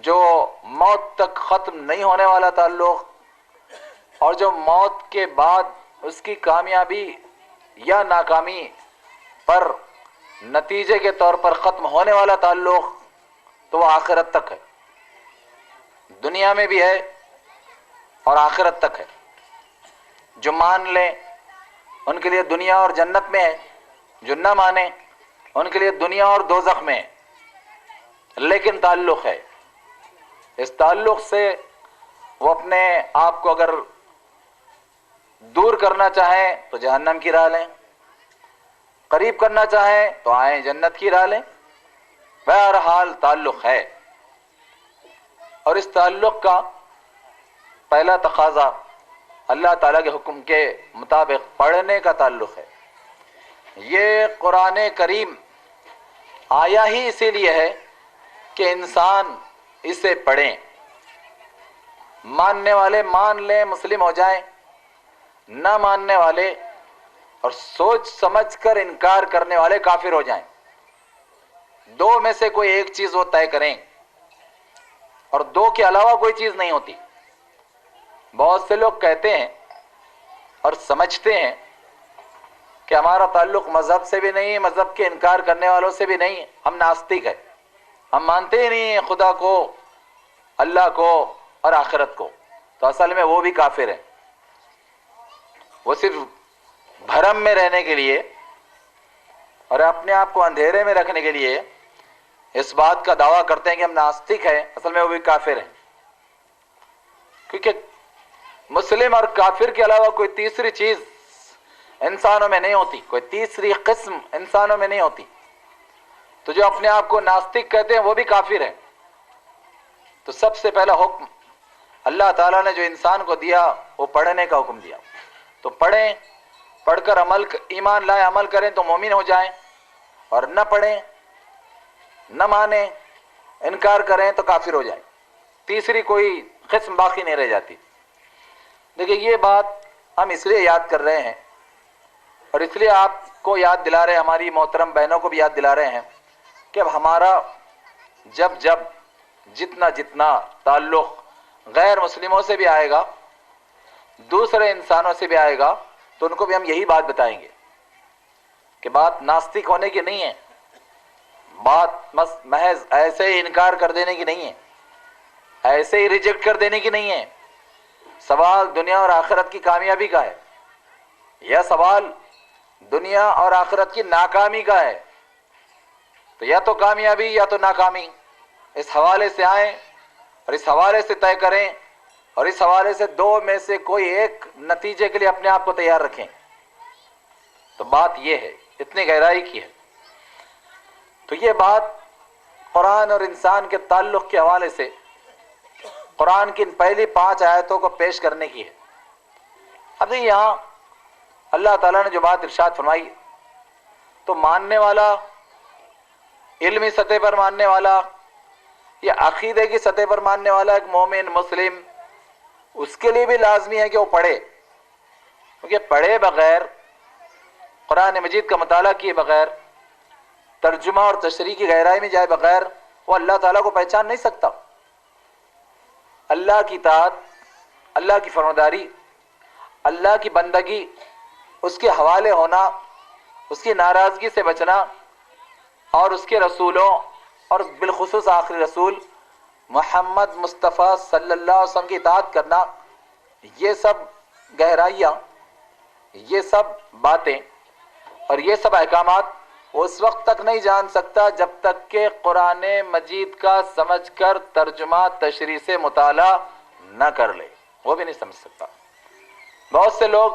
جو موت تک ختم نہیں ہونے والا تعلق، اور جو موت کے بعد اس کی کامیابی یا ناکامی پر نتیجے کے طور پر ختم ہونے والا تعلق، تو وہ آخرت تک ہے، دنیا میں بھی ہے اور آخرت تک ہے۔ جو مان لیں ان کے لیے دنیا اور جنت میں ہے، جو نہ مانیں ان کے لیے دنیا اور دوزخ میں ہے، لیکن تعلق ہے۔ اس تعلق سے وہ اپنے آپ کو اگر دور کرنا چاہیں تو جہنم کی راہ لیں، قریب کرنا چاہیں تو آئیں جنت کی راہ لیں، بہرحال تعلق ہے۔ اور اس تعلق کا پہلا تقاضا اللہ تعالیٰ کے حکم کے مطابق پڑھنے کا تعلق ہے۔ یہ قرآن کریم آیا ہی اسی لیے ہے کہ انسان اسے پڑھیں، ماننے والے مان لیں، مسلم ہو جائیں، نہ ماننے والے اور سوچ سمجھ کر انکار کرنے والے کافر ہو جائیں۔ دو میں سے کوئی ایک چیز وہ طے کریں، اور دو کے علاوہ کوئی چیز نہیں ہوتی۔ بہت سے لوگ کہتے ہیں اور سمجھتے ہیں کہ ہمارا تعلق مذہب سے بھی نہیں، مذہب کے انکار کرنے والوں سے بھی نہیں، ہم ناستک ہیں، ہم مانتے ہی نہیں ہیں خدا کو، اللہ کو اور آخرت کو۔ تو اصل میں وہ بھی کافر ہیں۔ وہ صرف بھرم میں رہنے کے لیے اور اپنے آپ کو اندھیرے میں رکھنے کے لیے اس بات کا دعویٰ کرتے ہیں کہ ہم ناستک ہیں، اصل میں وہ بھی کافر ہیں۔ کیونکہ مسلم اور کافر کے علاوہ کوئی تیسری چیز انسانوں میں نہیں ہوتی، کوئی تیسری قسم انسانوں میں نہیں ہوتی۔ تو جو اپنے آپ کو ناستک کہتے ہیں وہ بھی کافر ہیں۔ تو سب سے پہلا حکم اللہ تعالیٰ نے جو انسان کو دیا وہ پڑھنے کا حکم دیا۔ تو پڑھیں، پڑھ کر ایمان لائے، عمل کریں تو مومن ہو جائیں، اور نہ پڑھیں، نہ مانیں، انکار کریں تو کافر ہو جائیں۔ تیسری کوئی قسم باقی نہیں رہ جاتی۔ دیکھیں، یہ بات ہم اس لیے یاد کر رہے ہیں اور اس لیے آپ کو یاد دلا رہے ہیں، ہماری محترم بہنوں کو بھی یاد دلا رہے ہیں کہ اب ہمارا جتنا تعلق غیر مسلموں سے بھی آئے گا، دوسرے انسانوں سے بھی آئے گا، تو ان کو بھی ہم یہی بات بتائیں گے کہ بات ناستک ہونے کی نہیں ہے، بات محض ایسے ہی انکار کر دینے کی نہیں ہے، ایسے ہی ریجیکٹ کر دینے کی نہیں ہے۔ سوال دنیا اور آخرت کی کامیابی کا ہے، یا سوال دنیا اور آخرت کی ناکامی کا ہے۔ تو یا تو کامیابی یا تو ناکامی، اس حوالے سے آئیں اور اس حوالے سے طے کریں، اور اس حوالے سے دو میں سے کوئی ایک نتیجے کے لیے اپنے آپ کو تیار رکھیں۔ تو بات یہ ہے، اتنی گہرائی کی ہے۔ تو یہ بات قرآن اور انسان کے تعلق کے حوالے سے قرآن کی ان پہلی 5 آیتوں کو پیش کرنے کی ہے۔ اب یہاں اللہ تعالیٰ نے جو بات ارشاد فرمائی، تو ماننے والا، علمی سطح پر ماننے والا یا عقیدے کی سطح پر ماننے والا ایک مومن مسلم، اس کے لیے بھی لازمی ہے کہ وہ پڑھے، کیونکہ پڑھے بغیر، قرآن مجید کا مطالعہ کیے بغیر، ترجمہ اور تشریح کی گہرائی میں جائے بغیر وہ اللہ تعالیٰ کو پہچان نہیں سکتا۔ اللہ کی اطاعت، اللہ کی فرمانبرداری، اللہ کی بندگی، اس کے حوالے ہونا، اس کی ناراضگی سے بچنا، اور اس کے رسولوں اور بالخصوص آخری رسول محمد مصطفیٰ صلی اللہ علیہ وسلم کی اطاعت کرنا، یہ سب گہرائیاں، یہ سب باتیں اور یہ سب احکامات وہ اس وقت تک نہیں جان سکتا جب تک کہ قرآن مجید کا سمجھ کر ترجمہ تشریح سے مطالعہ نہ کر لے، وہ بھی نہیں سمجھ سکتا۔ بہت سے لوگ،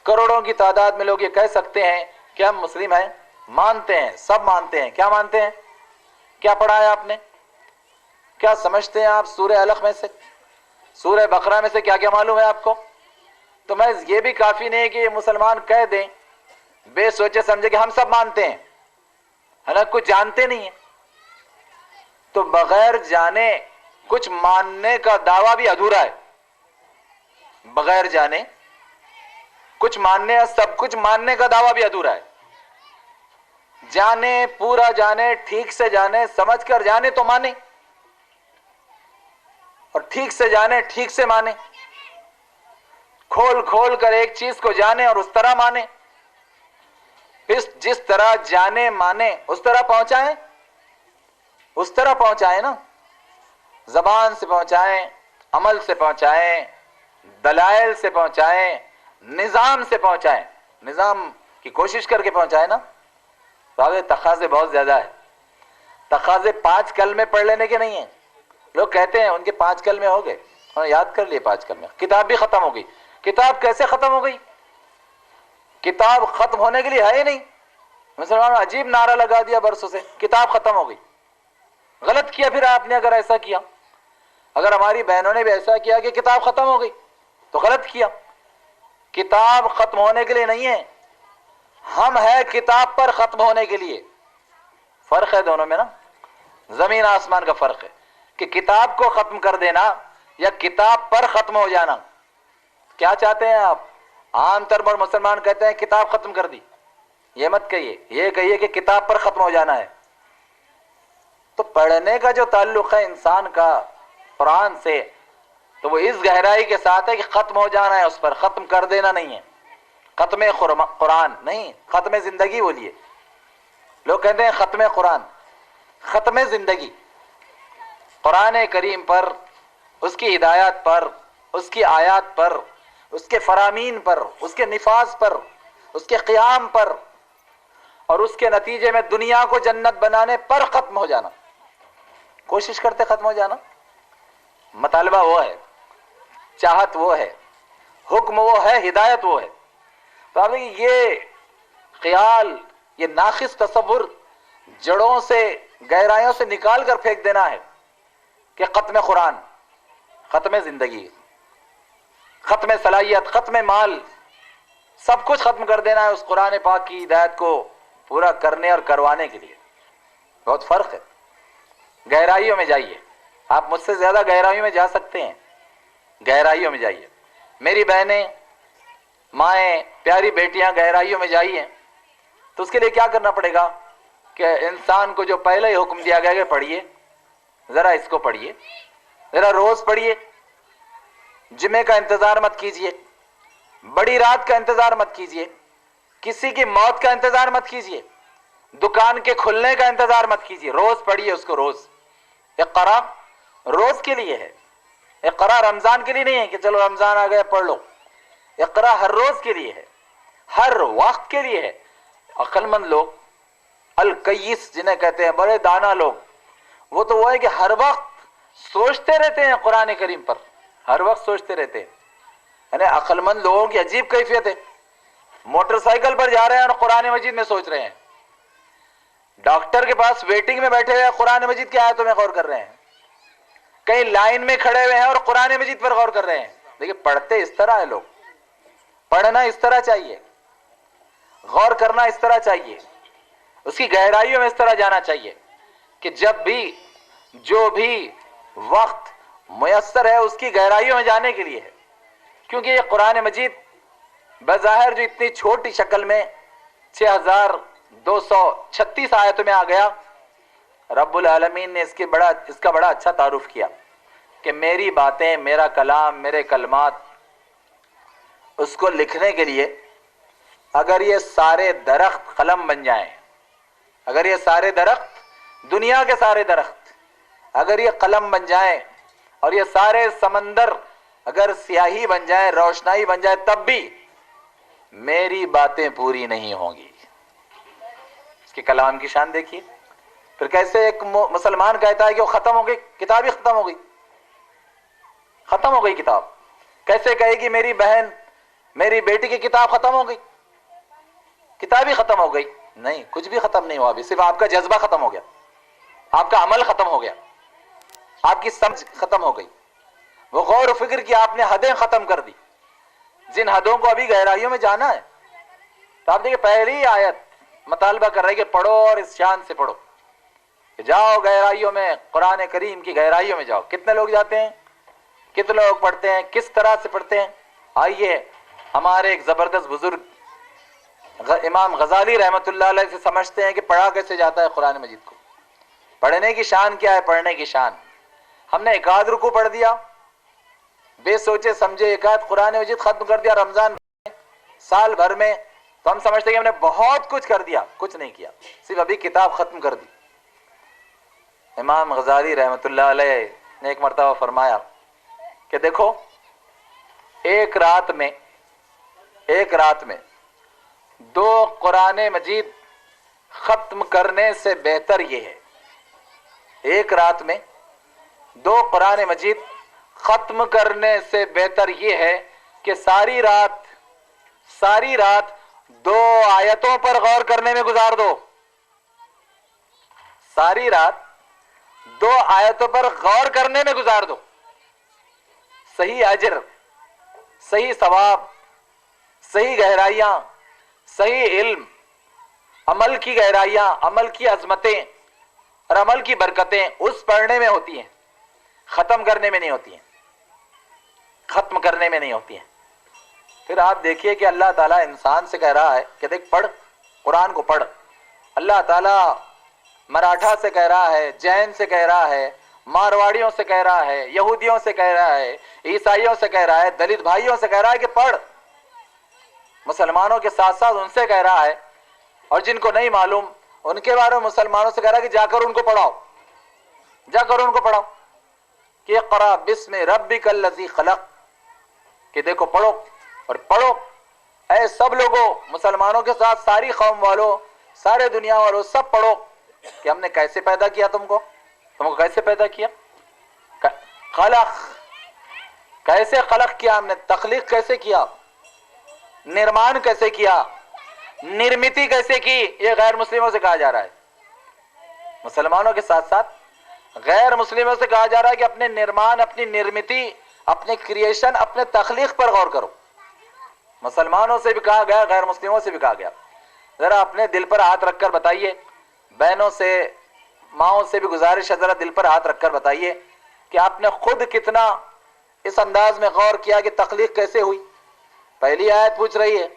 کروڑوں کی تعداد میں لوگ یہ کہہ سکتے ہیں کہ ہم مسلم ہیں، مانتے ہیں، سب مانتے ہیں۔ کیا مانتے ہیں؟ کیا پڑھا ہے آپ نے؟ کیا سمجھتے ہیں آپ سورہ علق میں سے، سورہ بقرہ میں سے کیا کیا معلوم ہے آپ کو؟ تو میں یہ بھی کافی نہیں کہ یہ مسلمان کہہ دیں بے سوچے سمجھے کہ ہم سب مانتے ہیں، حالانکہ کچھ جانتے نہیں ہیں۔ تو بغیر جانے کچھ ماننے کا دعویٰ بھی ادھورا ہے۔ بغیر جانے کچھ ماننے یا سب کچھ ماننے کا دعویٰ بھی ادھورا ہے۔ جانے، پورا جانے، ٹھیک سے جانے، سمجھ کر جانے تو مانے، اور ٹھیک سے جانے، ٹھیک سے مانے، کھول کھول کر ایک چیز کو جانے اور اس طرح مانے، جس طرح جانے مانے اس طرح پہنچائیں، اس طرح پہنچائیں نا، زبان سے پہنچائیں، عمل سے پہنچائیں، دلائل سے پہنچائیں، نظام سے پہنچائیں، نظام کی کوشش کر کے پہنچائیں نا۔ تو تقاضے بہت زیادہ ہے، تقاضے 5 کلمے پڑھ لینے کے نہیں ہیں۔ لوگ کہتے ہیں ان کے 5 کلمے ہو گئے، انہوں نے یاد کر لیے 5 کلمے، کتاب بھی ختم ہو گئی۔ کتاب کیسے ختم ہو گئی؟ کتاب ختم ہونے کے لیے ہے ہی نہیں۔ مسلمانوں عجیب نعرہ لگا دیا برسوں سے، کتاب ختم ہو گئی۔ غلط کیا پھر آپ نے اگر ایسا کیا، اگر ہماری بہنوں نے بھی ایسا کیا کہ کتاب ختم ہو گئی تو غلط کیا۔ کتاب ختم ہونے کے لیے نہیں ہے، ہم ہیں کتاب پر ختم ہونے کے لیے۔ فرق ہے دونوں میں نا، زمین آسمان کا فرق ہے کہ کتاب کو ختم کر دینا یا کتاب پر ختم ہو جانا۔ کیا چاہتے ہیں آپ؟ عام طور پر مسلمان کہتے ہیں کتاب ختم کر دی، یہ مت کہیے، یہ کہیے کہ کتاب پر ختم ہو جانا ہے۔ تو پڑھنے کا جو تعلق ہے انسان کا قرآن سے، تو وہ اس گہرائی کے ساتھ ہے کہ ختم ہو جانا ہے، اس پر ختم کر دینا نہیں ہے۔ ختم قرآن نہیں، ختم زندگی بولیے۔ لوگ کہتے ہیں ختم قرآن، ختم زندگی۔ قرآن کریم پر، اس کی ہدایات پر، اس کی آیات پر، اس کے فرامین پر، اس کے نفاذ پر، اس کے قیام پر، اور اس کے نتیجے میں دنیا کو جنت بنانے پر ختم ہو جانا۔ کوشش کرتے ختم ہو جانا، مطالبہ وہ ہے، چاہت وہ ہے، حکم وہ ہے، ہدایت وہ ہے۔ تو اب یہ خیال، یہ ناقص تصور جڑوں سے، گہرائیوں سے نکال کر پھینک دینا ہے کہ ختم قرآن، ختم زندگی، ختم صلاحیت، ختم مال، سب کچھ ختم کر دینا ہے اس قرآن پاک کی ہدایت کو پورا کرنے اور کروانے کے لیے۔ بہت فرق ہے۔ گہرائیوں میں جائیے، آپ مجھ سے زیادہ گہرائیوں میں جا سکتے ہیں، گہرائیوں میں جائیے۔ میری بہنیں، مائیں، پیاری بیٹیاں گہرائیوں میں جائیے، تو اس کے لیے کیا کرنا پڑے گا کہ انسان کو جو پہلے ہی حکم دیا گیا کہ پڑھیے، ذرا اس کو پڑھیے، ذرا روز پڑھیے، جمعے کا انتظار مت کیجیے، بڑی رات کا انتظار مت کیجیے، کسی کی موت کا انتظار مت کیجیے، دکان کے کھلنے کا انتظار مت کیجیے، روز پڑھیے اس کو، روز۔ اقرا روز کے لیے ہے، اقرا رمضان کے لیے نہیں ہے کہ چلو رمضان آ گیا پڑھ لو۔ اقرا ہر روز کے لیے ہے، ہر وقت کے لیے ہے۔ عقل مند لوگ، القیس جنہیں کہتے ہیں، بڑے دانا لوگ، وہ تو وہ ہے کہ ہر وقت سوچتے رہتے ہیں قرآن کریم پر، ہر وقت سوچتے رہتے ہیں۔ یعنی عقل مند لوگوں کی عجیب کیفیت ہے، موٹر سائیکل پر جا رہے ہیں اور قرآن مجید میں سوچ رہے ہیں، ڈاکٹر کے پاس ویٹنگ میں بیٹھے ہوئے قرآن مجید کی آیتوں میں غور کر رہے ہیں، کہیں لائن میں کھڑے ہوئے ہیں اور قرآن مجید پر غور کر رہے ہیں۔ دیکھیں پڑھتے اس طرح ہے لوگ، پڑھنا اس طرح چاہیے، غور کرنا اس طرح چاہیے، اس کی گہرائیوں میں اس طرح جانا چاہیے کہ جب بھی جو بھی وقت میسر ہے اس کی گہرائیوں میں جانے کے لیے ہے۔ کیونکہ یہ قرآن مجید بظاہر جو اتنی چھوٹی شکل میں 6236 آیتوں میں آ گیا، رب العالمین نے اس کا بڑا اچھا تعارف کیا کہ میری باتیں، میرا کلام، میرے کلمات، اس کو لکھنے کے لیے اگر یہ سارے درخت قلم بن جائیں، اگر یہ سارے درخت، دنیا کے سارے درخت اگر یہ قلم بن جائیں، اور یہ سارے سمندر اگر سیاہی بن جائے، روشنائی بن جائے، تب بھی میری باتیں پوری نہیں ہوں گی۔ اس کے کلام کی شان دیکھیے۔ پھر کیسے ایک مسلمان کہتا ہے کہ وہ ختم ہو گئی، کتاب ہی ختم ہو گئی، ختم ہو گئی کتاب۔ کیسے کہے گی میری بہن، میری بیٹی کی کتاب ختم ہو گئی، کتاب ہی ختم ہو گئی؟ نہیں، کچھ بھی ختم نہیں ہوا، ابھی صرف آپ کا جذبہ ختم ہو گیا، آپ کا عمل ختم ہو گیا، آپ کی سمجھ ختم ہو گئی، وہ غور و فکر کی آپ نے حدیں ختم کر دی، جن حدوں کو ابھی گہرائیوں میں جانا ہے۔ تو آپ دیکھیں پہلی آیت مطالبہ کر رہے کہ پڑھو اور اس شان سے پڑھو، کہ جاؤ گہرائیوں میں، قرآن کریم کی گہرائیوں میں جاؤ۔ کتنے لوگ جاتے ہیں، کتنے لوگ پڑھتے ہیں، کس طرح سے پڑھتے ہیں؟ آئیے ہمارے ایک زبردست بزرگ امام غزالی رحمۃ اللہ علیہ سے سمجھتے ہیں کہ پڑھا کیسے جاتا ہے قرآن مجید کو، پڑھنے کی شان کیا ہے، پڑھنے کی شان۔ ہم نے ایک آدھ رکوع پڑھ دیا، بے سوچے سمجھے ایک آیت قرآن مجید ختم کر دیا رمضان سال بھر میں، تو ہم سمجھتے ہیں کہ ہم نے بہت کچھ کر دیا. کچھ نہیں کیا، صرف ابھی کتاب ختم کر دی. امام غزالی رحمۃ اللہ علیہ نے ایک مرتبہ فرمایا کہ دیکھو ایک رات میں 2 قرآن مجید ختم کرنے سے بہتر یہ ہے، ایک رات میں 2 قرآن مجید ختم کرنے سے بہتر یہ ہے کہ ساری رات 2 آیتوں پر غور کرنے میں گزار دو. ساری رات 2 آیتوں پر غور کرنے میں گزار دو. صحیح اجر، صحیح ثواب، صحیح گہرائیاں، صحیح علم، عمل کی گہرائیاں، عمل کی عظمتیں اور عمل کی برکتیں اس پڑھنے میں ہوتی ہیں، ختم کرنے میں نہیں ہوتی ہیں. ختم کرنے میں نہیں ہوتی ہیں. پھر آپ دیکھیے کہ اللہ تعالیٰ انسان سے کہہ رہا ہے کہ دیکھ پڑھ، قرآن کو پڑھ. اللہ تعالیٰ مراٹھا سے کہہ رہا ہے، جین سے کہہ رہا ہے، مارواڑیوں سے کہہ رہا ہے، یہودیوں سے کہہ رہا ہے، عیسائیوں سے کہہ رہا ہے، دلت بھائیوں سے کہہ رہا ہے کہ پڑھ. مسلمانوں کے ساتھ ساتھ ان سے کہہ رہا ہے، اور جن کو نہیں معلوم ان کے بارے میں مسلمانوں سے کہہ رہا ہے کہ جا کر ان کو پڑھاؤ، جا کر ان کو پڑھاؤ کہ اقرأ بسم ربک الذی خلق، کہ دیکھو پڑھو اور پڑھو. اے سب لوگوں، مسلمانوں کے ساتھ ساری قوم والوں، سارے دنیا والوں، سب پڑھو کہ ہم نے کیسے پیدا کیا تم کو کیسے پیدا کیا، خلق، کیسے خلق کیا ہم نے، تخلیق کیسے کیا، نرمان کیسے کیا، نرمتی کیسے کی. یہ غیر مسلموں سے کہا جا رہا ہے. مسلمانوں کے ساتھ ساتھ غیر مسلموں سے کہا جا رہا ہے کہ اپنے نرمان، اپنی نرمتی، اپنے کریشن، اپنے تخلیق پر غور کرو. مسلمانوں سے بھی کہا گیا، غیر مسلموں سے بھی کہا گیا. ذرا اپنے دل پر ہاتھ رکھ کر بتائیے، بہنوں سے، ماؤں سے بھی گزارش ہے، ذرا دل پر ہاتھ رکھ کر بتائیے کہ آپ نے خود کتنا اس انداز میں غور کیا کہ تخلیق کیسے ہوئی. پہلی آیت پوچھ رہی ہے،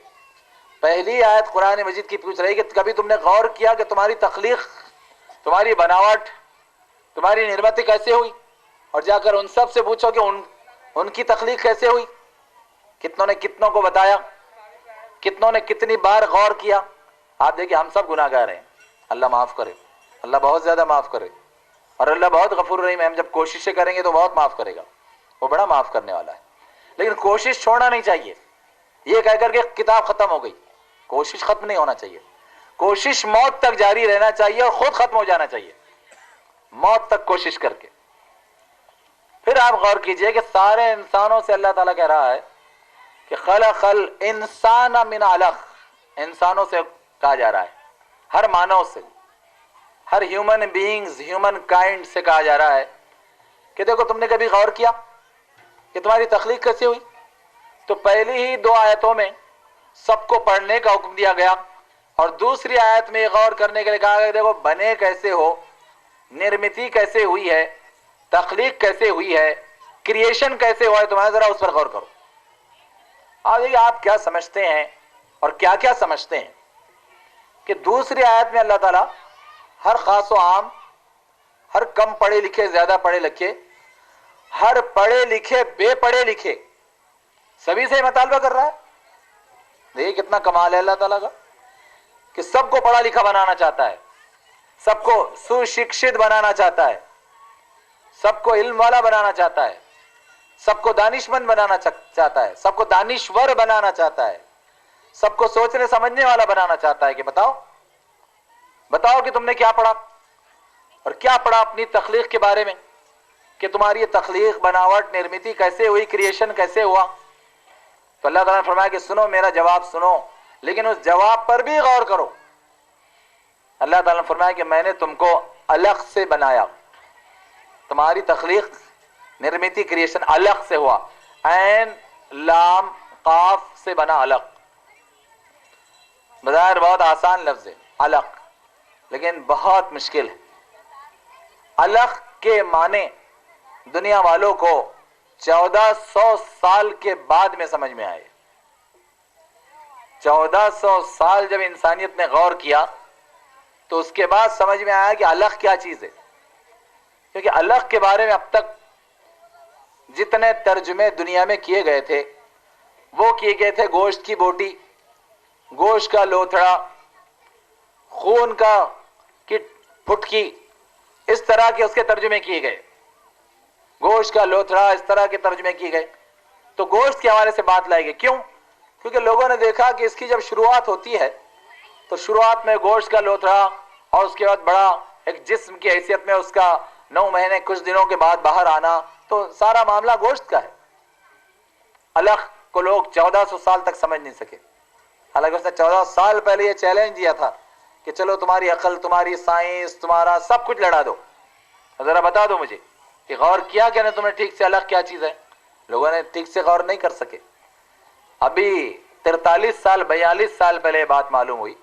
پہلی آیت قرآن مجید کی پوچھ رہی ہے کہ کبھی تم نے غور کیا کہ تمہاری تخلیق، تمہاری بناوٹ، تمہاری نرمتی کیسے ہوئی. اور جا کر ان سب سے پوچھو کہ ان کی تخلیق کیسے ہوئی. کتنوں نے کتنوں کو بتایا، کتنوں نے کتنی بار غور کیا. آپ دیکھیں ہم سب گناہ گار ہیں، اللہ معاف کرے، اللہ بہت زیادہ معاف کرے، اور اللہ بہت غفور رحیم ہے. ہم جب کوششیں کریں گے تو بہت معاف کرے گا، وہ بڑا معاف کرنے والا ہے. لیکن کوشش چھوڑنا نہیں چاہیے یہ کہہ کر کہ کتاب ختم ہو گئی. کوشش ختم نہیں ہونا چاہیے، کوشش موت تک جاری رہنا چاہیے اور خود ختم ہو جانا چاہیے، موت تک کوشش کر کے. پھر آپ غور کیجئے کہ سارے انسانوں سے اللہ تعالیٰ کہہ رہا ہے کہ خلق الانسان من علق. انسانوں سے کہا جا رہا ہے، ہر مانو سے، ہر ہیومن بینگز، ہیومن کائنڈ سے کہا جا رہا ہے کہ دیکھو تم نے کبھی غور کیا کہ تمہاری تخلیق کیسے ہوئی. تو پہلی ہی 2 آیتوں میں سب کو پڑھنے کا حکم دیا گیا، اور دوسری آیت میں یہ غور کرنے کے لیے کہا گیا دیکھو بنے کیسے ہو، نرمتی کیسے ہوئی ہے، تخلیق کیسے ہوئی ہے، کریشن کیسے ہوا ہے تمہارا، ذرا اس پر غور کرو. آپ کیا سمجھتے ہیں اور کیا کیا سمجھتے ہیں کہ دوسری آیت میں اللہ تعالیٰ ہر خاص و عام، ہر کم پڑھے لکھے، زیادہ پڑھے لکھے، ہر پڑھے لکھے، بے پڑھے لکھے، سبھی سے مطالبہ کر رہا ہے. دیکھیے کتنا کمال ہے اللہ تعالیٰ کا کہ سب کو پڑھا لکھا بنانا چاہتا ہے، سب کو سشکشت بنانا چاہتا ہے، سب کو علم والا بنانا چاہتا ہے، سب کو دانشمند بنانا چاہتا ہے، سب کو دانشور بنانا چاہتا ہے، سب کو سوچنے سمجھنے والا بنانا چاہتا ہے. کہ بتاؤ کہ تم نے کیا پڑھا اور کیا پڑھا اپنی تخلیق کے بارے میں، کہ تمہاری یہ تخلیق، بناوٹ، نرمتی کیسے ہوئی، کریشن کیسے ہوا. تو اللہ تعالیٰ نے فرمایا کہ سنو میرا جواب سنو، لیکن اس جواب پر بھی غور کرو. اللہ تعالیٰ نے فرمایا کہ میں نے تم کو الگ سے بنایا، تمہاری تخلیق، نرمتی، کریشن الگ سے ہوا. عین لام قاف سے بنا الگ. بظاہر بہت آسان لفظ ہے الگ، لیکن بہت مشکل ہے. الگ کے معنی دنیا والوں کو 1400 سال کے بعد میں سمجھ میں آئے. 1400 سال جب انسانیت نے غور کیا تو اس کے بعد سمجھ میں آیا کہ الگ کیا چیز ہے. کیونکہ الگ کے بارے میں اب تک جتنے ترجمے دنیا میں کیے گئے تھے وہ کیے گئے تھے گوشت کی بوٹی، گوشت کا لوتھڑا، خون کا کی پھٹکی، اس طرح کے اس کے ترجمے کیے گئے، گوشت کا لوتھڑا، اس طرح کے ترجمے کیے گئے۔ تو گوشت کے حوالے سے بات لائی گئی، کیوں؟ کیونکہ لوگوں نے دیکھا کہ اس کی جب شروعات ہوتی ہے تو شروعات میں گوشت کا لوتھڑا، اور اس کے بعد بڑا ایک جسم کی حیثیت میں اس کا 9 مہینے کچھ دنوں کے بعد باہر آنا، تو سارا معاملہ گوشت کا ہے۔ الخ کو لوگ 1400 سال تک سمجھ نہیں سکے، حالانکہ اس نے 14 سال پہلے یہ چیلنج دیا تھا کہ چلو تمہاری عقل، تمہاری سائنس، تمہارا سب کچھ لڑا دو، ذرا بتا دو مجھے کہ غور کیا کہ نہیں تمہیں ٹھیک سے الخ کیا چیز ہے؟ لوگوں نے ٹھیک سے غور نہیں کر سکے۔ ابھی 43 سال 42 سال پہلے بات معلوم ہوئی،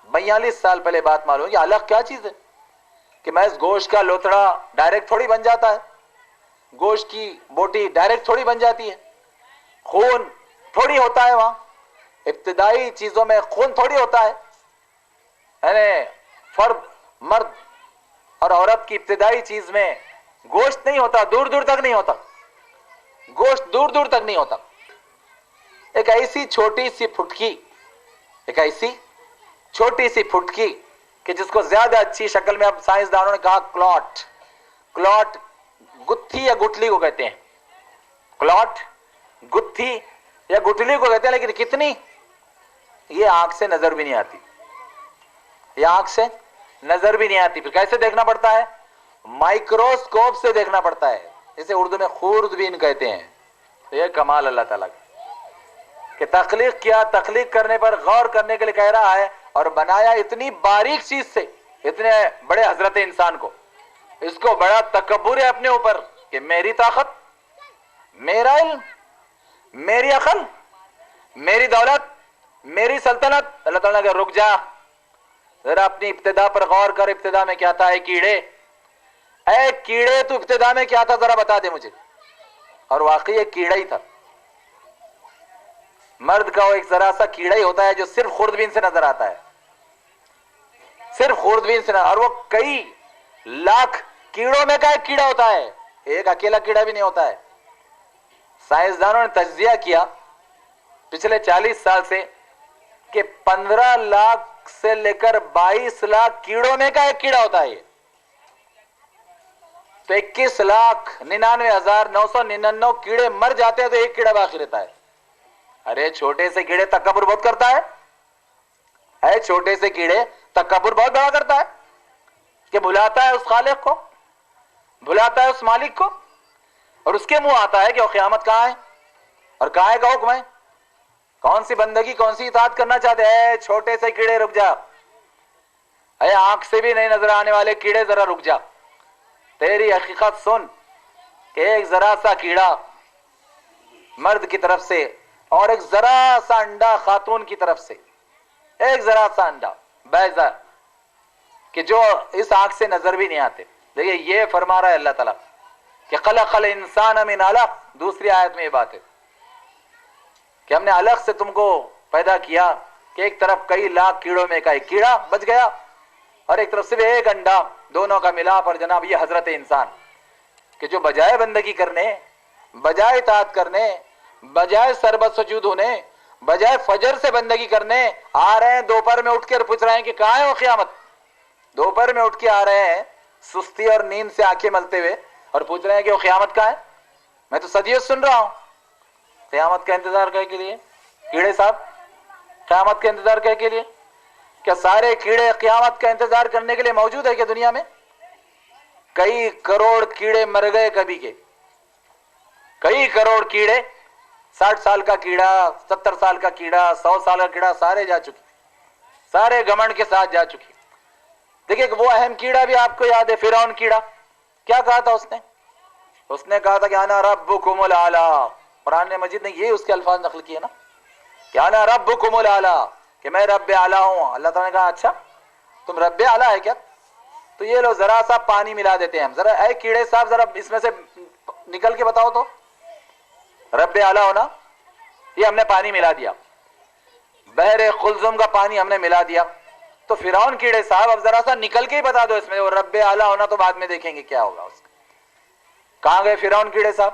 42 سال پہلے بات معلوم ہوئی کہ الخ کیا چیز ہے، کہ محض گوشت کا لوتھڑا ڈائریکٹ تھوڑی بن جاتا ہے، گوشت کی بوٹی ڈائریکٹ تھوڑی بن جاتی ہے، خون تھوڑی ہوتا ہے، وہاں ابتدائی چیزوں میں خون تھوڑی ہوتا ہے، یعنی فرد مرد اور عورت کی ابتدائی چیز میں گوشت نہیں ہوتا، دور دور تک نہیں ہوتا، گوشت دور دور تک نہیں ہوتا۔ ایک ایسی چھوٹی سی پھٹکی، ایک ایسی چھوٹی سی پھٹکی کہ جس کو زیادہ اچھی شکل میں اب سائنسدانوں نے کہا کلاٹ گتھی یا گٹھلی کو کہتے ہیں، کلاٹ گتھی یا گٹھلی کو کہتے ہیں، لیکن کتنی، یہ آنکھ سے نظر بھی نہیں آتی، یہ آنکھ سے نظر بھی نہیں آتی۔ پھر کیسے دیکھنا پڑتا ہے؟ مائکروسکوپ سے دیکھنا پڑتا ہے، اسے اردو میں خوردبین کہتے ہیں۔ یہ کمال اللہ تعالیٰ کا کہ تخلیق کیا، تخلیق کرنے پر غور کرنے کے لیے کہہ رہا ہے، اور بنایا اتنی باریک چیز سے، اتنے بڑے حضرت انسان کو۔ اس کو بڑا تکبر ہے اپنے اوپر کہ میری طاقت، میرا علم، میری عقل، میری دولت، میری سلطنت۔ اللہ تعالیٰ نے کہا رک جا، ذرا اپنی ابتدا پر غور کر، ابتدا میں کیا تھا؟ اے کیڑے، اے کیڑے تو ابتدا میں کیا تھا ذرا بتا دے مجھے۔ اور واقعی ایک کیڑا ہی تھا، مرد کا وہ ایک ذرا سا کیڑا ہی ہوتا ہے جو صرف خوردبین سے نظر آتا ہے، صرف خوردبین سے نظر، اور وہ کئی لاکھ کیڑوں میں کا ایک کیڑا ہوتا ہے، ایک اکیلا کیڑا بھی نہیں ہوتا ہے۔ سائنسدانوں نے تجزیہ کیا پچھلے 40 سال سے کہ 15 لاکھ سے لے کر 22 لاکھ کیڑوں میں کا ایک کیڑا ہوتا ہے یہ، تو 21,99,999 کیڑے مر جاتے ہیں تو ایک کیڑا باقی رہتا ہے۔ ارے چھوٹے سے کیڑے تکبر بہت کرتا ہے، چھوٹے سے کیڑے تکبر بہت بڑا کرتا ہے کہ بھلاتا ہے اس خالق کو، بھلاتا ہے اس مالک کو، اور اس کے منہ آتا ہے کہ وہ قیامت کہاں ہے اور کہاں ہے کا حکم ہے، کون سی بندگی، کون سی اطاعت کرنا چاہتے ہیں۔ چھوٹے سے کیڑے رک جا، اے آنکھ سے بھی نہیں نظر آنے والے کیڑے ذرا رک جا، تیری حقیقت سن کہ ایک ذرا سا کیڑا مرد کی طرف سے اور ایک ذرا سا انڈا خاتون کی طرف سے، ایک ذرا سا انڈا بیضا کہ جو اس آنکھ سے نظر بھی نہیں آتے۔ دیکھیے یہ فرما رہا ہے اللہ تعالیٰ کہ خلق الانسان من علق، دوسری آیت میں یہ بات ہے کہ ہم نے علق سے تم کو پیدا کیا، کہ ایک طرف کئی لاکھ کیڑوں میں کا ایک کیڑا بچ گیا، اور ایک طرف صرف ایک انڈا، دونوں کا ملاپ، اور جناب یہ حضرت انسان کہ جو بجائے بندگی کرنے، بجائے اطاعت کرنے، بجائے سربت سجود ہونے، بجائے فجر سے بندگی کرنے، آ رہے ہیں دوپہر میں اٹھ کر پوچھ رہے ہیں کہ کہاں ہے وہ قیامت۔ دوپہر میں اٹھ کے آ رہے ہیں سستی اور نیند سے آنکھیں ملتے ہوئے اور پوچھ رہے ہیں کہ وہ قیامت کہاں ہے۔ میں تو صدیوں سن رہا ہوں قیامت کا انتظار کرنے کے لیے، کیڑے صاحب قیامت کا انتظار کرنے کے لیے، کیا سارے کیڑے قیامت کا انتظار کرنے کے لیے موجود ہے کہ دنیا میں؟ کئی کروڑ کیڑے مر گئے کبھی کے، کئی کروڑ کیڑے، 60 سال کا کیڑا، 70 سال کا کیڑا، 100 سال کا کیڑا، سارے جا چکے، سارے گھمنڈ کے ساتھ جا چکے۔ دیکھیں کہ وہ اہم کیڑا بھی آپ کو یاد ہے، فرعون کیڑا، کیا کہا تھا اس نے کہا تھا کہ انا ربکم الاعلی۔ قرآن مجید نے یہ اس کے الفاظ نقل کیے نا کہ انا ربکم الاعلی، کہ میں رب اعلی ہوں۔ اللہ تعالیٰ نے کہا اچھا تم رب اعلی ہے کیا؟ تو یہ لو ذرا سا پانی ملا دیتے ہیں ہم، ذرا اے کیڑے صاحب ذرا اس میں سے نکل کے بتاؤ تو رب اعلی ہونا۔ یہ ہم نے پانی ملا دیا، بحر قلزم کا پانی ہم نے ملا دیا، تو فرعون کیڑے صاحب اب ذرا سا نکل کے ہی بتا دو اس میں، وہ رب اعلی ہونا تو بعد میں دیکھیں گے کیا ہوگا اس کا۔ کہاں گئے فرعون کیڑے صاحب؟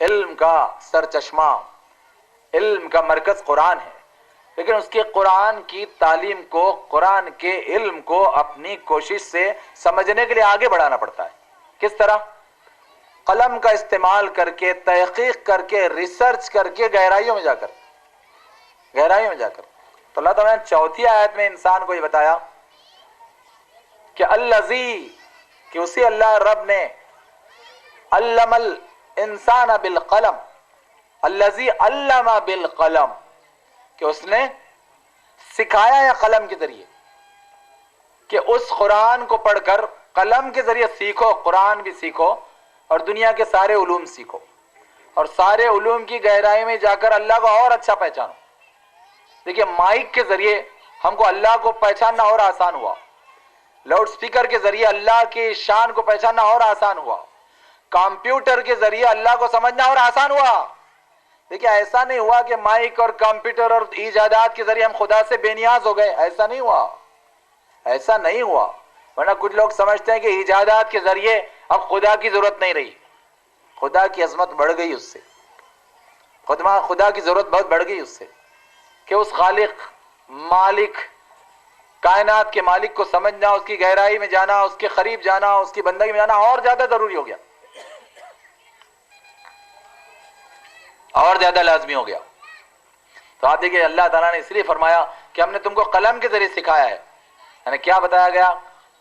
علم کا سرچشمہ، علم کا مرکز قرآن ہے، لیکن اس کے قرآن کی تعلیم کو، قرآن کے علم کو اپنی کوشش سے سمجھنے کے لیے آگے بڑھانا پڑتا ہے۔ کس طرح؟ قلم کا استعمال کر کے، تحقیق کر کے، ریسرچ کر کے، گہرائیوں میں جا کر، تو اللہ تعالیٰ نے چوتھی آیت میں انسان کو یہ بتایا کہ الذی، کہ اسی اللہ رب نے علم الانسان بالقلم، الذی علم بالقلم، کہ اس نے سکھایا ہے قلم کے ذریعے، کہ اس قرآن کو پڑھ کر قلم کے ذریعے سیکھو، قرآن بھی سیکھو اور دنیا کے سارے علوم سیکھو، اور سارے علوم کی گہرائی میں جا کر اللہ کو اور اچھا پہچانو۔ دیکھیے مائک کے ذریعے ہم کو اللہ کو پہچاننا اور آسان ہوا، لاؤڈ سپیکر کے ذریعے اللہ کی شان کو پہچاننا اور آسان ہوا، کمپیوٹر کے ذریعے اللہ کو سمجھنا اور آسان ہوا۔ دیکھیے ایسا نہیں ہوا کہ مائک اور کمپیوٹر اور ایجادات کے ذریعے ہم خدا سے بے نیاز ہو گئے، ایسا نہیں ہوا، ورنہ کچھ لوگ سمجھتے ہیں کہ ایجادات کے ذریعے اب خدا کی ضرورت نہیں رہی۔ خدا کی عظمت بڑھ گئی اس سے، خدا کی ضرورت بہت بڑھ گئی اس سے، کہ اس خالق، مالک، کائنات کے مالک کو سمجھنا، اس کی گہرائی میں جانا، اس کے قریب جانا، اس کی بندگی میں جانا اور زیادہ ضروری ہو گیا، اور زیادہ لازمی ہو گیا۔ تو آپ دیکھیں اللہ تعالیٰ نے اس لیے فرمایا کہ ہم نے تم کو قلم کے ذریعے سکھایا ہے، یعنی کیا بتایا گیا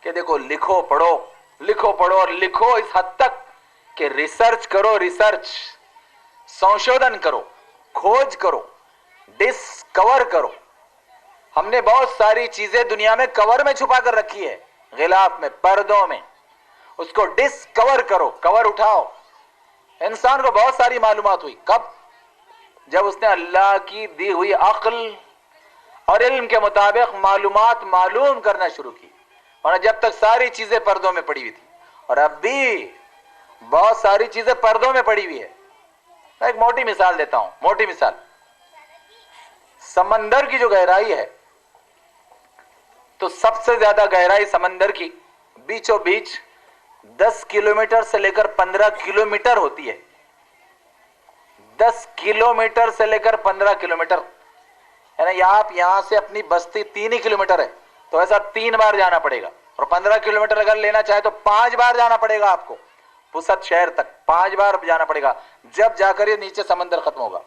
کہ دیکھو لکھو پڑھو اور لکھو اس حد تک کہ ریسرچ کرو، سنشودھن کرو، کھوج کرو، ڈسکور کرو۔ ہم نے بہت ساری چیزیں دنیا میں کور میں چھپا کر رکھی ہے، غلاف میں، پردوں میں، اس کو ڈسکور کرو، کور اٹھاؤ۔ انسان کو بہت ساری معلومات ہوئی، کب؟ جب اس نے اللہ کی دی ہوئی عقل اور علم کے مطابق معلومات معلوم کرنا شروع کی، ورنہ جب تک ساری چیزیں پردوں میں پڑی ہوئی تھی، اور اب بھی بہت ساری چیزیں پردوں میں پڑی ہوئی ہے۔ میں ایک موٹی مثال دیتا ہوں، موٹی مثال، سمندر کی جو گہرائی ہے، تو سب سے زیادہ گہرائی سمندر کی بیچوں بیچ 10 کلومیٹر سے لے کر 15 کلومیٹر ہوتی ہے، 10 کلومیٹر سے لے کر 15 کلومیٹر، یعنی آپ یہاں سے اپنی بستی 3 ہی کلومیٹر ہے تو ایسا 3 بار جانا پڑے گا، اور 15 کلومیٹر اگر لینا چاہے تو 5 بار جانا پڑے گا آپ کو، پسد شہر تک 5 بار جانا پڑے گا، جب جا کر یہ نیچے سمندر ختم ہوگا۔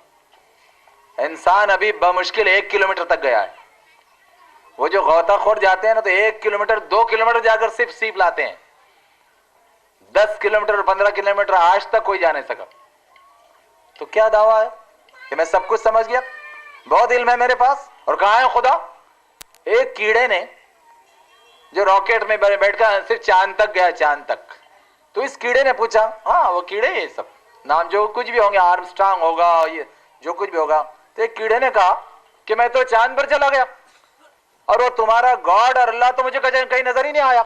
انسان ابھی بمشکل 1 کلومیٹر تک گیا ہے۔ وہ جو غوطہ خور جاتے ہیں نا، تو 1 کلومیٹر 2 کلومیٹر جا کر صرف سیپ لاتے ہیں، 10 کلومیٹر اور 15 کلومیٹر آج تک کوئی جا نہیں سکا۔ تو کیا دعویٰ ہے کہ میں سب کچھ سمجھ گیا، بہت علم ہے میرے پاس، اور کہاں ہے خدا؟ ایک کیڑے نے جو راکٹ میں بیٹھ کر صرف چاند تک گیا، چاند تک، تو اس کیڑے نے پوچھا، ہاں وہ کیڑے یہ سب نام جو کچھ بھی ہوں گے، آرمسٹرانگ ہوگا، یہ جو کچھ بھی ہوگا، تو ایک کیڑے نے کہا کہ میں تو چاند پر چلا گیا، اور وہ تمہارا گاڈ اور اللہ تو مجھے کہیں نظر ہی نہیں آیا،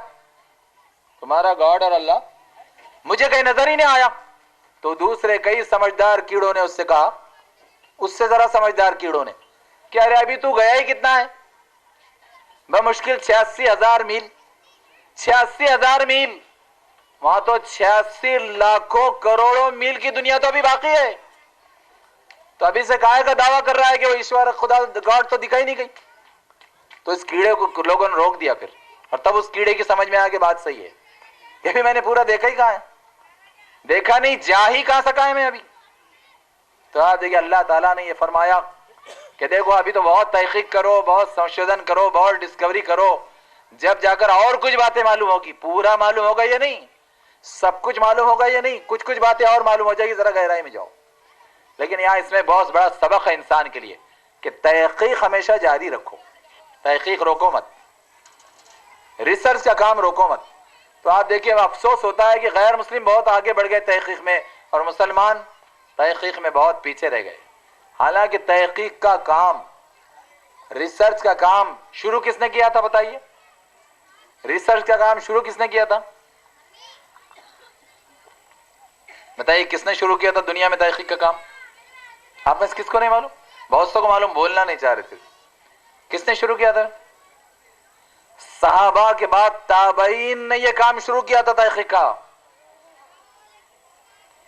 تمہارا گاڈ اور اللہ مجھے کہیں نظر ہی نہیں آیا۔ تو دوسرے کئی سمجھدار کیڑوں نے اس سے کہا، اس سے ذرا سمجھدار کیڑوں نے، کہ ارے ابھی تو گیا ہی کتنا ہے، بمشکل 86,000 میل، 86,000 میل، وہاں تو 86 لاکھوں کروڑوں میل کی دنیا تو ابھی باقی ہے، تو ابھی سے کائے کا دعویٰ کر رہا ہے کہ وہ ایشور خدا گاڈ تو دکھائی نہیں گئی۔ تو اس کیڑے کو لوگوں نے روک دیا پھر، اور تب اس کیڑے کی سمجھ میں آیا کہ بات صحیح ہے، یہ بھی میں نے پورا دیکھا ہی کہاں ہے، دیکھا نہیں، جا ہی کہاں سکا ہے میں ابھی۔ تو آپ دیکھیں اللہ تعالیٰ نے یہ فرمایا کہ دیکھو ابھی تو بہت تحقیق کرو، بہت سنشودھن کرو، بہت ڈسکوری کرو، جب جا کر اور کچھ باتیں معلوم ہوگی، پورا معلوم ہوگا یہ نہیں، سب کچھ معلوم ہوگا یہ نہیں، کچھ باتیں اور معلوم ہو جائے گی، ذرا گہرائی میں جاؤ۔ لیکن یہاں اس میں بہت بڑا سبق ہے انسان کے لیے کہ تحقیق ہمیشہ جاری رکھو، تحقیق روکو مت، ریسرچ کا کام روکو مت۔ تو آپ دیکھیں افسوس ہوتا ہے کہ غیر مسلم بہت آگے بڑھ گئے تحقیق میں، اور مسلمان تحقیق میں بہت پیچھے رہ گئے۔ حالانکہ تحقیق کا کام، ریسرچ کا کام شروع کس نے کیا تھا بتائیے؟ ریسرچ کا کام شروع کس نے کیا تھا بتائیے؟ کس نے شروع کیا تھا دنیا میں تحقیق کا کام؟ آپ میں سے کس کو نہیں معلوم؟ بہت سو کو معلوم، بولنا نہیں چاہ رہے تھے۔ کس نے شروع کیا تھا؟ صحابہ کے بعد تابعین نے یہ کام شروع کیا تھا تحقیق کا۔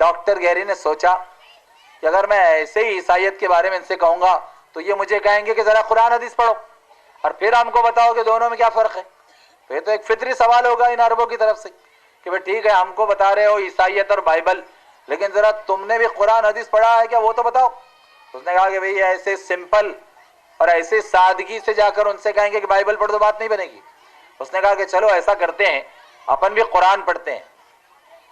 ڈاکٹر گیری نے سوچا کہ اگر میں ایسے ہی عیسائیت کے بارے میں ان سے کہوں گا تو یہ مجھے کہیں گے کہ ذرا قرآن حدیث پڑھو اور پھر ہم کو بتاؤ کہ دونوں میں کیا فرق ہے۔ پھر تو ایک فطری سوال ہوگا ان عربوں کی طرف سے کہ بھئی ٹھیک ہے ہم کو بتا رہے ہو عیسائیت اور بائبل، لیکن ذرا تم نے بھی قرآن حدیث پڑھا ہے کیا، وہ تو بتاؤ۔ اس نے کہا کہ بھئی ایسے سمپل اور ایسے سادگی سے جا کر ان سے کہیں گے کہ بائبل پڑھ دو بات نہیں بنے گی۔ اس نے کہا کہ چلو ایسا کرتے ہیں، اپن بھی قرآن پڑھتے ہیں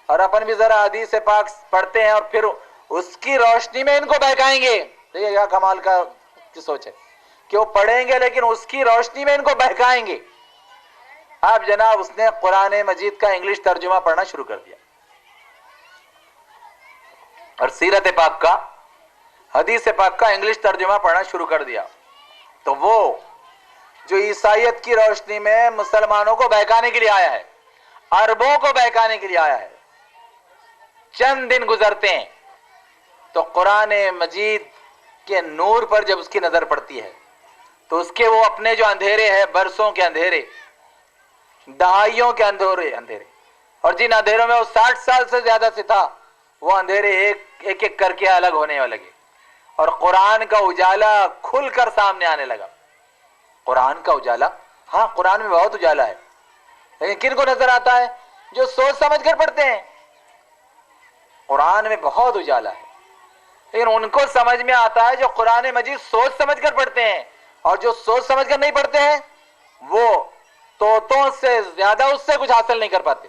اور اپن بھی ذرا حدیث پاک پڑھتے ہیں اور پھر اس کی روشنی میں ان کو بہکائیں گے۔ دیکھیے کیا کمال کا کی سوچ ہے کہ وہ پڑھیں گے لیکن اس کی روشنی میں ان کو بہکائیں گے۔ اب جناب اس نے قرآن مجید کا انگلش ترجمہ پڑھنا شروع کر دیا اور سیرت پاک کا، حدیث پاک کا انگلش ترجمہ پڑھنا شروع کر دیا۔ تو وہ جو عیسائیت کی روشنی میں مسلمانوں کو بہکانے کے لیے آیا ہے، عربوں کو بہکانے کے لیے آیا ہے، چند دن گزرتے ہیں تو قرآن مجید کے نور پر جب اس کی نظر پڑتی ہے تو اس کے وہ اپنے جو اندھیرے ہیں، برسوں کے اندھیرے، دہائیوں کے اندھیرے اور جن اندھیروں میں وہ 60 سال سے زیادہ سے تھا، وہ اندھیرے ایک ایک کر کے الگ ہونے لگے اور قرآن کا اجالا کھل کر سامنے آنے لگا۔ قرآن کا اجالا، ہاں قرآن میں بہت اجالا ہے، لیکن کن کو نظر آتا ہے؟ جو سوچ سمجھ کر پڑھتے ہیں۔ قرآن میں بہت اجالا ہے، لیکن ان کو سمجھ میں آتا ہے جو قرآن مجید سوچ سمجھ کر پڑھتے ہیں، اور جو سوچ سمجھ کر نہیں پڑھتے ہیں وہ طوطوں سے زیادہ اس سے کچھ حاصل نہیں کر پاتے۔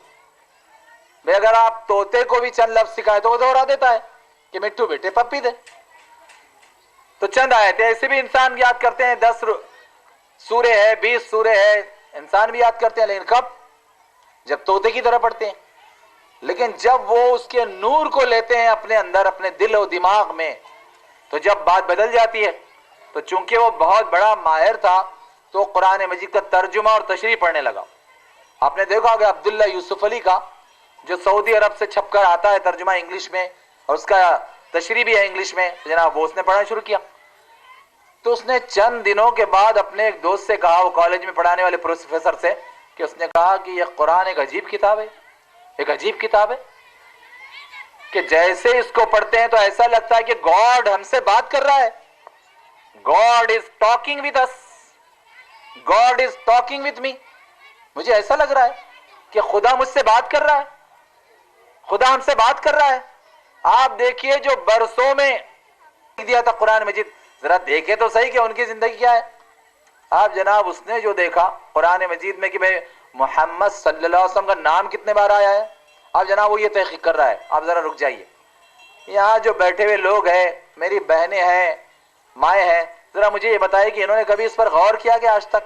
بھئی اگر آپ طوطے کو بھی چند لفظ سکھائے تو وہ دوہرا دیتا ہے کہ مٹھو بیٹے پپی دے۔ تو چند آیتیں ایسے بھی انسان یاد کرتے ہیں، 10 سورے ہے، 20 سورے ہے، انسان بھی یاد کرتے ہیں، لیکن کب؟ جب طوطے کی طرح پڑھتے ہیں۔ لیکن جب وہ اس کے نور کو لیتے ہیں اپنے اندر، اپنے دل و دماغ میں، تو جب بات بدل جاتی ہے۔ تو چونکہ وہ بہت بڑا ماہر تھا تو قرآن مجید کا ترجمہ اور تشریح پڑھنے لگا۔ آپ نے دیکھا ہوگا عبداللہ یوسف علی کا جو سعودی عرب سے چھپ کر آتا ہے ترجمہ انگلش میں، اور اس کا تشریح بھی ہے انگلش میں، جناب وہ اس نے پڑھنا شروع کیا۔ تو اس نے چند دنوں کے بعد اپنے ایک دوست سے کہا، وہ کالج میں پڑھانے والے پروفیسر سے، کہ اس نے کہا کہ یہ قرآن ایک عجیب کتاب ہے، ایک عجیب کتاب ہے کہ جیسے اس کو پڑھتے ہیں تو ایسا لگتا ہے کہ گاڈ ہم سے بات کر رہا ہے۔ God is talking with us, God is talking with me. مجھے ایسا لگ رہا ہے کہ خدا مجھ سے بات کر رہا ہے، خدا ہم سے بات کر رہا ہے۔ آپ دیکھیے جو برسوں میں دیا تھا قرآن مجید، ذرا دیکھیں تو صحیح کہ ان کی زندگی کیا ہے۔ آپ جناب اس نے جو دیکھا قرآن مجید میں کہ بھئی محمد صلی اللہ علیہ وسلم کا نام کتنے بار آیا ہے، آپ جناب وہ یہ تحقیق کر رہا ہے۔ آپ ذرا رک جائیے، یہاں جو بیٹھے ہوئے لوگ ہیں، میری بہنیں ہیں، مائیں ہیں، ذرا مجھے یہ بتائے کہ انہوں نے کبھی اس پر غور کیا کہ آج تک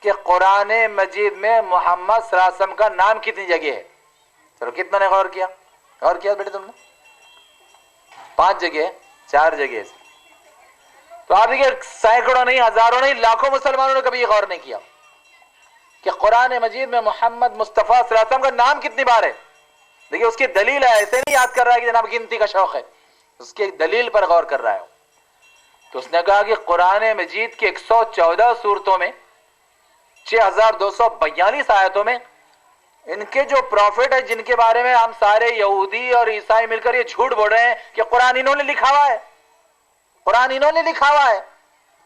کہ قرآن مجید میں محمد صلی اللہ علیہ وسلم کا نام کتنی جگہ ہے؟ چلو کتنا نے غور کیا؟ غور کیا بیٹے تم نے؟ 5 جگہ، 4 جگہ سے۔ تو آپ دیکھیے سینکڑوں نہیں، ہزاروں نہیں، لاکھوں مسلمانوں نے کبھی یہ غور نہیں کیا کہ قرآن مجید میں محمد مصطفیٰ صلی اللہ علیہ وسلم کا نام کتنی بار ہے۔ دیکھیے اس کی دلیل ہے، ایسے نہیں یاد کر رہا ہے کہ جناب گنتی کا شوق ہے، اس کی ایک دلیل پر غور کر رہا ہے۔ تو اس نے کہا کہ قرآن مجید کی 114 سورتوں میں 6242 آیتوں میں ان کے جو پروفٹ ہیں جن کے بارے میں ہم سارے یہودی اور عیسائی مل کر یہ جھوٹ بول رہے ہیں کہ قرآن انہوں نے لکھا ہوا ہے، قرآن انہوں نے لکھا ہوا ہے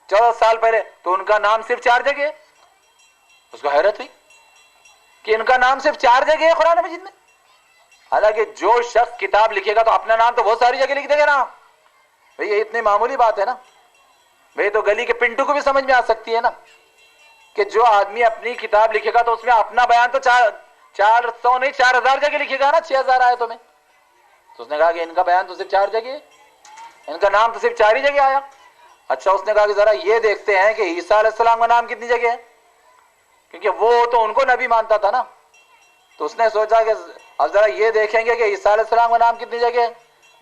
14 سال پہلے، تو ان کا نام صرف 4 جگہ ہے۔ اس کو حیرت ہوئی کہ ان کا نام صرف 4 جگہ ہے قرآن مجید میں، حالانکہ جو شخص کتاب لکھے گا تو اپنا نام تو بہت ساری جگہ لکھ دے گا نا۔ بھئی یہ اتنی معمولی بات ہے نا، بھئی تو گلی کے پنٹو کو بھی سمجھ میں آ سکتی ہے نا کہ جو آدمی اپنی کتاب لکھے گا تو اس میں اپنا بیان تو 400 نہیں 4000 جگہ لکھے گا نا، 6000 آیتوں میں۔ تو اس نے کہا کہ ان کا بیان تو صرف 4 جگہ ہے، ان کا نام تو صرف 4 ہی جگہ آیا۔ اچھا اس نے کہا کہ ذرا یہ دیکھتے ہیں کہ عیسیٰ علیہ السلام کا نام کتنی جگہ ہے، کیونکہ وہ تو ان کو نبی مانتا تھا نا۔ تو اس نے سوچا کہ اب ذرا یہ دیکھیں گے کہ عیسیٰ علیہ السلام کا نام کتنی جگہ ہے۔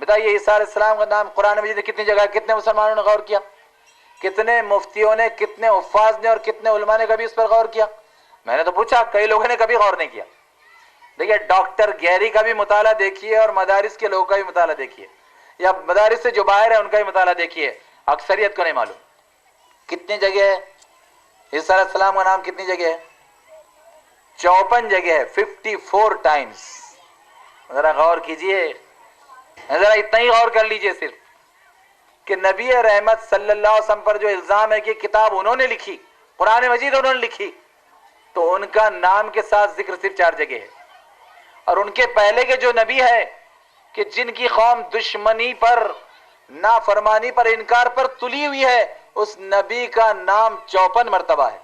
بتائیے عیسیٰ علیہ السلام کا نام قرآن مجید میں کتنی جگہ ہے؟ کتنے مسلمانوں نے غور کیا؟ کتنے مفتیوں نے، کتنے حفاظ نے اور کتنے علماء نے کبھی اس پر غور کیا؟ میں نے تو پوچھا، کئی لوگوں نے کبھی غور نہیں کیا۔ دیکھیے ڈاکٹر گیری کا بھی مطالعہ دیکھیے اور مدارس کے لوگوں کا بھی مطالعہ دیکھیے، یا مدارس سے جو باہر ہے ان کا بھی مطالعہ دیکھیے، اکثریت کو نہیں معلوم کتنی جگہ ہے عیسیٰ علیہ السلام کا نام، کتنی جگہ ہے؟ 54 جگہ ہے, 54 ٹائمز. ذرا غور کیجئے, ذرا اتنا ہی غور کر لیجئے صرف کہ نبی رحمت صلی اللہ علیہ وسلم پر جو الزام ہے کہ کتاب انہوں نے لکھی, قرآن مجید انہوں نے لکھی, تو ان کا نام کے ساتھ ذکر صرف 4 جگہ ہے. اور ان کے پہلے کے جو نبی ہے کہ جن کی قوم دشمنی پر, نافرمانی پر, انکار پر تلی ہوئی ہے, اس نبی کا نام 54 مرتبہ ہے.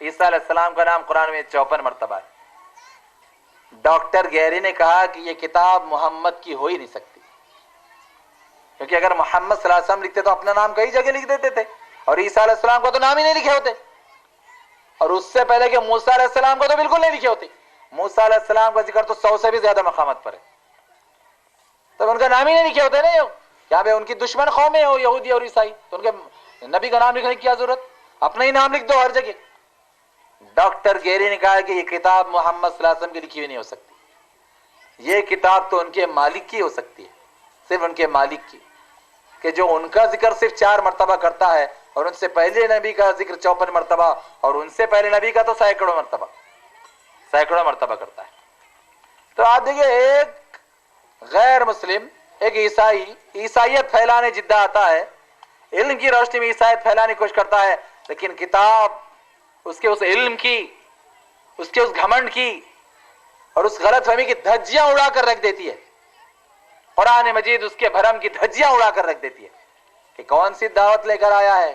عیسیٰ علیہ السلام کا نام قرآن میں 54 مرتبہ ہے. ڈاکٹر گیری نے کہا کہ یہ کتاب محمد کی ہو ہی نہیں سکتی, کیونکہ اگر محمد صلی اللہ علیہ وسلم لکھتے تو اپنا نام کئی جگہ لکھ دیتے تھے, اور عیسیٰ علیہ السلام کو تو نام ہی نہیں لکھے ہوتے, اور اس سے پہلے کہ موسیٰ علیہ السلام کو تو بالکل نہیں لکھے ہوتے. موسیٰ علیہ السلام کا ذکر تو 100 سے بھی زیادہ مقامات پر ہے, تب ان کا نام ہی نہیں لکھے ہوتے. نہیں کیا بھائی ان کی دشمن قومیں ہو یہودی اور عیسائی, تو ان کے نبی کا نام لکھنے کی کیا ضرورت, اپنا ہی نام لکھ دو ہر جگہ. ڈاکٹر گیری نے کہا کہ یہ کتاب محمد صلی اللہ علیہ وسلم کی لکھی ہوئی نہیں ہو سکتی, یہ کتاب تو ان کے مالک کی ہو سکتی ہے, صرف ان کے مالک کی, کہ جو ان کا ذکر صرف 4 مرتبہ کرتا ہے, اور ان سے پہلے نبی کا ذکر 54 مرتبہ, اور ان سے پہلے نبی کا تو سینکڑوں مرتبہ کرتا ہے. تو آپ دیکھیے, ایک غیر مسلم, ایک عیسائی عیسائیت پھیلانے جدہ آتا ہے, علم کی روشنی میں عیسائیت پھیلانے کی کوشش کرتا ہے, لیکن کتاب اس کے اس علم کی, اس کے اس گھمنڈ کی اور اس غلط فہمی کی دھجیاں اڑا کر رکھ دیتی ہے. قرآن مجید اس کے بھرم کی دھجیاں اڑا کر رکھ دیتی ہے کہ کون سی دعوت لے کر آیا ہے,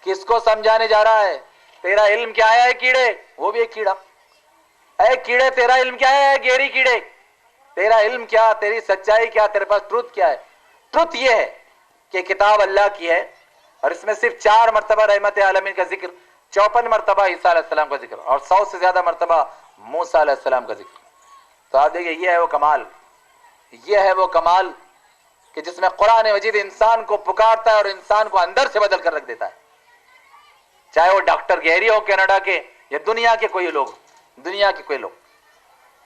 کس کو سمجھانے جا رہا ہے. تیرا علم کیا ہے کیڑے, وہ بھی ایک کیڑا. اے کیڑے تیرا علم کیا ہے, گیری کیڑے تیرا علم کیا, تیری سچائی کیا, تیرے پاس ٹروتھ کیا ہے. ٹروتھ یہ ہے کہ کتاب اللہ کی ہے, اور اس میں صرف 4 مرتبہ رحمت عالمین کا ذکر, 54 مرتبہ عیسیٰ علیہ السلام کا ذکر, اور 100 سے زیادہ مرتبہ موسیٰ علیہ السلام کا ذکر. تو آپ دیکھیں, یہ ہے وہ کمال, یہ ہے وہ کمال کہ جس میں قرآن مجید انسان کو پکارتا ہے اور انسان کو اندر سے بدل کر رکھ دیتا ہے. چاہے وہ ڈاکٹر گہری ہو کینیڈا کے, یا دنیا کے کوئی لوگ,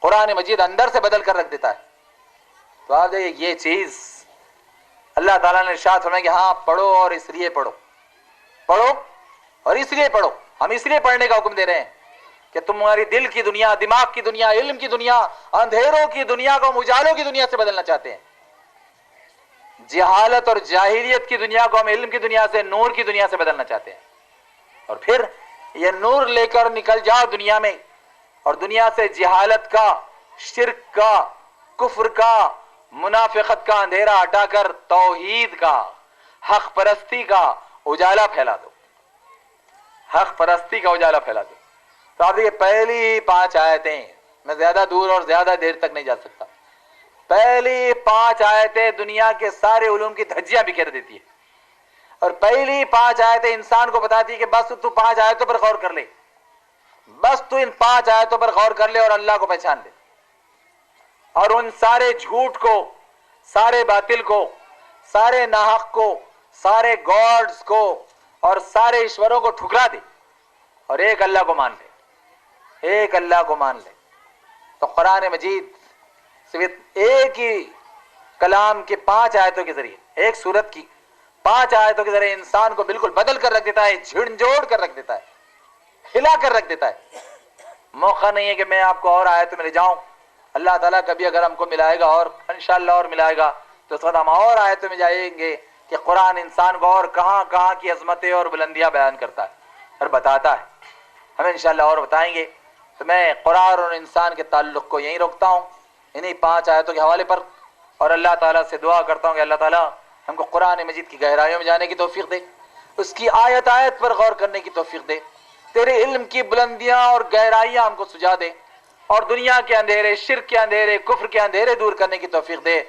قرآن مجید اندر سے بدل کر رکھ دیتا ہے. تو آپ دیکھیں, یہ چیز اللہ تعالیٰ نے ارشاد فرمایا کہ ہاں پڑھو, اور اس لیے پڑھو, اور اس لیے پڑھو. ہم اس لیے پڑھنے کا حکم دے رہے ہیں کہ تمہاری دل کی دنیا, دماغ کی دنیا, علم کی دنیا, اندھیروں کی دنیا کو ہم اجالوں کی دنیا سے بدلنا چاہتے ہیں. جہالت اور جاہلیت کی دنیا کو ہم علم کی دنیا سے, نور کی دنیا سے بدلنا چاہتے ہیں. اور پھر یہ نور لے کر نکل جاؤ دنیا میں, اور دنیا سے جہالت کا, شرک کا, کفر کا, منافقت کا اندھیرا ہٹا کر توحید کا, حق پرستی کا اجالا پھیلا دو, حق پرستی کا اجالا پھیلا دو. تو آپ یہ پہلی 5 آیتیں, میں زیادہ دور اور زیادہ دیر تک نہیں جا سکتا, پہلی 5 آیتیں دنیا کے سارے علوم کی دھجیاں بکھیر دیتی ہے. اور پہلی 5 آیتیں انسان کو بتاتی ہے کہ بس تو 5 آیتوں پر غور کر لے, بس تو ان 5 آیتوں پر غور کر لے اور اللہ کو پہچان لے, اور ان سارے جھوٹ کو, سارے باطل کو, سارے ناحق کو, سارے گاڈز کو اور سارے ایشوروں کو ٹھکرا دے, اور ایک اللہ کو مان لے, ایک اللہ کو مان لے. تو قرآن مجید صرف ایک ہی کلام کے 5 آیتوں کے ذریعے, ایک سورت کی 5 آیتوں کے ذریعے انسان کو بالکل بدل کر رکھ دیتا ہے, جھنجھوڑ کر رکھ دیتا ہے, ہلا کر رکھ دیتا ہے. موقع نہیں ہے کہ میں آپ کو اور آیتوں میں لے جاؤں. اللہ تعالیٰ کبھی اگر ہم کو ملائے گا, اور انشاءاللہ اور ملائے گا, تو اس وقت ہم اور آیتوں میں جائیں گے کہ قرآن انسان کو اور کہاں کہاں کی عظمتیں اور بلندیاں بیان کرتا ہے اور بتاتا ہے. ہمیں انشاءاللہ اور بتائیں گے. تو میں قرآن اور انسان کے تعلق کو یہیں روکتا ہوں, انہی 5 آیتوں کے حوالے پر, اور اللہ تعالیٰ سے دعا کرتا ہوں کہ اللہ تعالیٰ ہم کو قرآن مجید کی گہرائیوں میں جانے کی توفیق دے, اس کی آیت آیت پر غور کرنے کی توفیق دے, تیرے علم کی بلندیاں اور گہرائیاں ہم کو سجا دے, اور دنیا کے اندھیرے, شرک کے اندھیرے, کفر کے اندھیرے دور کرنے کی توفیق دے.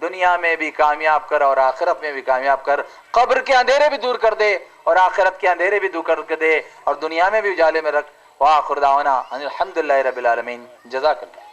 دنیا میں بھی کامیاب کر اور آخرت میں بھی کامیاب کر, قبر کے اندھیرے بھی دور کر دے اور آخرت کے اندھیرے بھی دور کر دے, اور دنیا میں بھی اجالے میں رکھ. وآخر دعوانا ان الحمدللہ رب العالمین. جزاک اللہ.